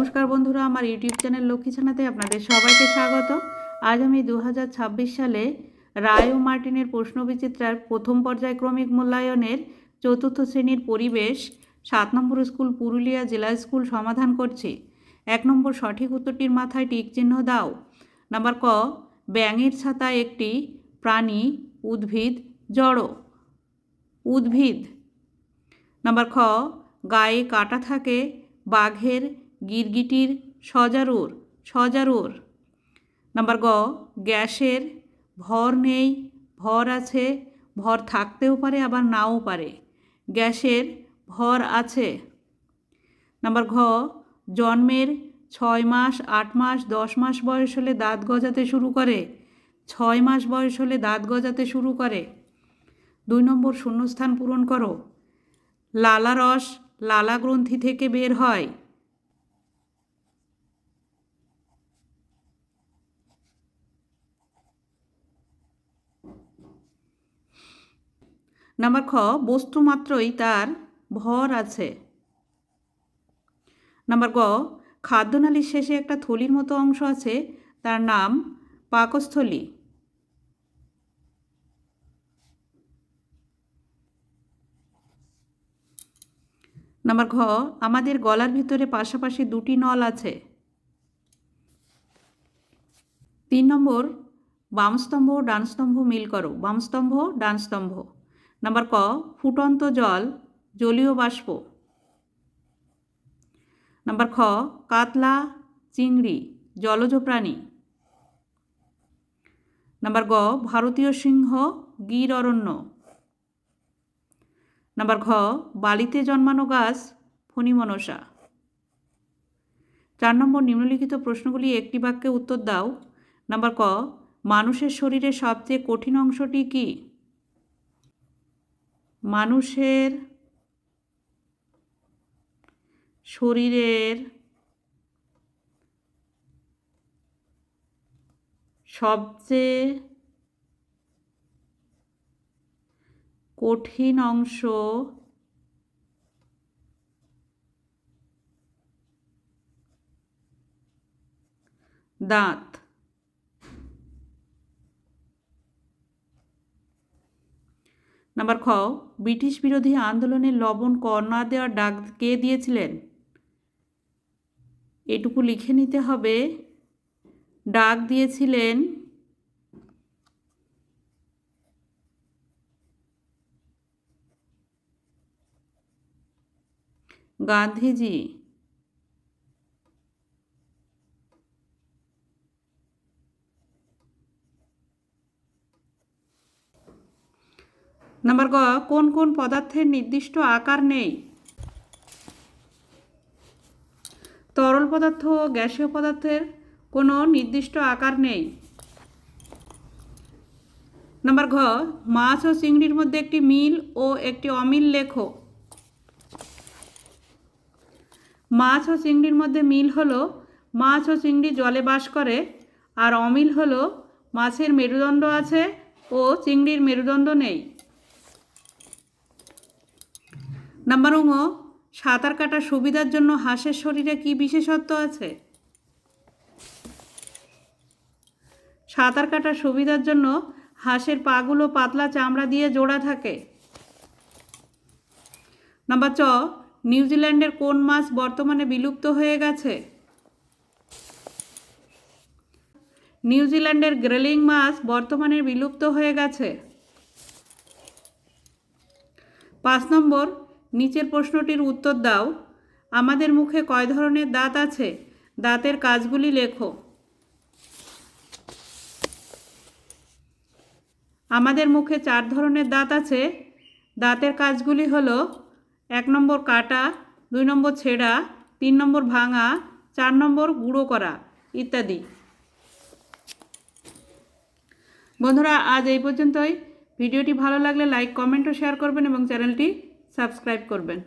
नमस्कार बंधुरा आमार यूट्यूब चैनल लक्ष्मी छानाते आपनादेर सबाइके स्वागत। आज आमी 2026 साले राय ओ मार्टिनेर प्रश्नबिचित्रार प्रथम पर्याय क्रमिक मूल्यायनेर चतुर्थ श्रेणीर परिवेश 7 नम्बर स्कूल पुरुलिया जिला स्कूल समाधान करछि। 1 नम्बर सठिक उत्तरटिर माथाय टिक चिह्न दाओ। नम्बर क ब्याঙের ছাতা एकटी प्राणी उद्भिद जड़ उद्भिद। नम्बर ख गाये काटा थाके बाघेर गिरगिटिर सजारुर सजारुर। नम्बर ग ग्यासेर भर नेই भर आछे भर थाकतेও पारे आबार नाও पारे ग्यासेर भर आछे। नम्बर घ जन्मेर 6 मास 8 मास 10 मास बयस होले दाँत गजाते शुरू करे 6 मास बयस होले दाँत गजाते शुरू करे। 2 नम्बर शून्यस्थान पूरण करो। लाला रस लाला ग्रंथि थेके बेर हय। नम्बर ख बस्तु मात्रई तार भर आछे। नम्बर ग खाद्यनालीर शेषे एकटा थलिर मतो अंश आछे तार नाम पाकस्थली। नम्बर घ आमादेर गलार भितरे पाशापाशि दुटी नल आछे। 3 नम्बर बाम स्तम्भ डान स्तम्भ मिल करो बाम स्तम्भ डान स्तम्भ। नम्बर क फुटন্ত जल जलीय बाष्प। नम्बर ख कातला चिंगड़ी जलज प्राणी। नम्बर ग भारतीय सिंह गिर अरण्य। नम्बर घ बालिते जन्मानो गाछ फणिमनसा। 4 नम्बर निम्नलिखित प्रश्नगुली एकटी बाक्ये उत्तर दाओ। नम्बर क मानुषेर शरीरे सबचेये कठिन अंशटी कि? मानुषेर शरीरेर सबचेये कठिन अंश दाँत। नम्बर ख ब्रिटिश बिरोधी आंदोलने लवण कर ना देওয়ার डाक के दिएছিলেন? एटुकु लिखे निते हबे डाक दिएছিলেন गांधीजी। नम्बर ग कोन कोन पदार्थेर निर्दिष्ट आकार नेই? तरल पदार्थ ओ ग्यासीय पदार्थेर कोनो निर्दिष्ट आकार नेই। नम्बर घ माछ ओ चिंगड़िर मध्य एकटी मिल ओ एकटी अमिल लेखो। माछ ओ चिंगड़िर मध्य मिल हलो माछ ओ चिंगड़ी जले बास करे और अमिल हलो माछेर मेरुदंड आछे ओ चिंगड़िर मेरुदंड नेই। नम्बर ङ সাঁতার কাটার সুবিধার জন্য হাঁসের শরীরে কি বিশেষত্ব আছে? সাঁতার কাটার সুবিধার জন্য হাঁসের পাগুলো পাতলা চামড়া দিয়ে জোড়া থাকে। নাম্বার চ নিউজিল্যান্ডের কোন মাছ বর্তমানে বিলুপ্ত হয়ে গেছে? নিউজিল্যান্ডের গ্রেলিং মাছ বর্তমানে বিলুপ্ত হয়ে গেছে। 5 নম্বর নিচের প্রশ্নটির উত্তর দাও। আমাদের মুখে কয় ধরনের দাঁত আছে? দাঁতের কাজগুলি লেখো। আমাদের মুখে 4 ধরনের দাঁত আছে। দাঁতের কাজগুলি হলো 1 নম্বর কাটা 2 নম্বর ছেঁড়া 3 নম্বর ভাঙা 4 নম্বর গুঁড়ো করা ইত্যাদি। বন্ধুরা আজ এই পর্যন্তই। ভিডিওটি ভালো লাগলে লাইক কমেন্ট ও শেয়ার করবেন এবং চ্যানেলটি সাবস্ক্রাইব করবেন।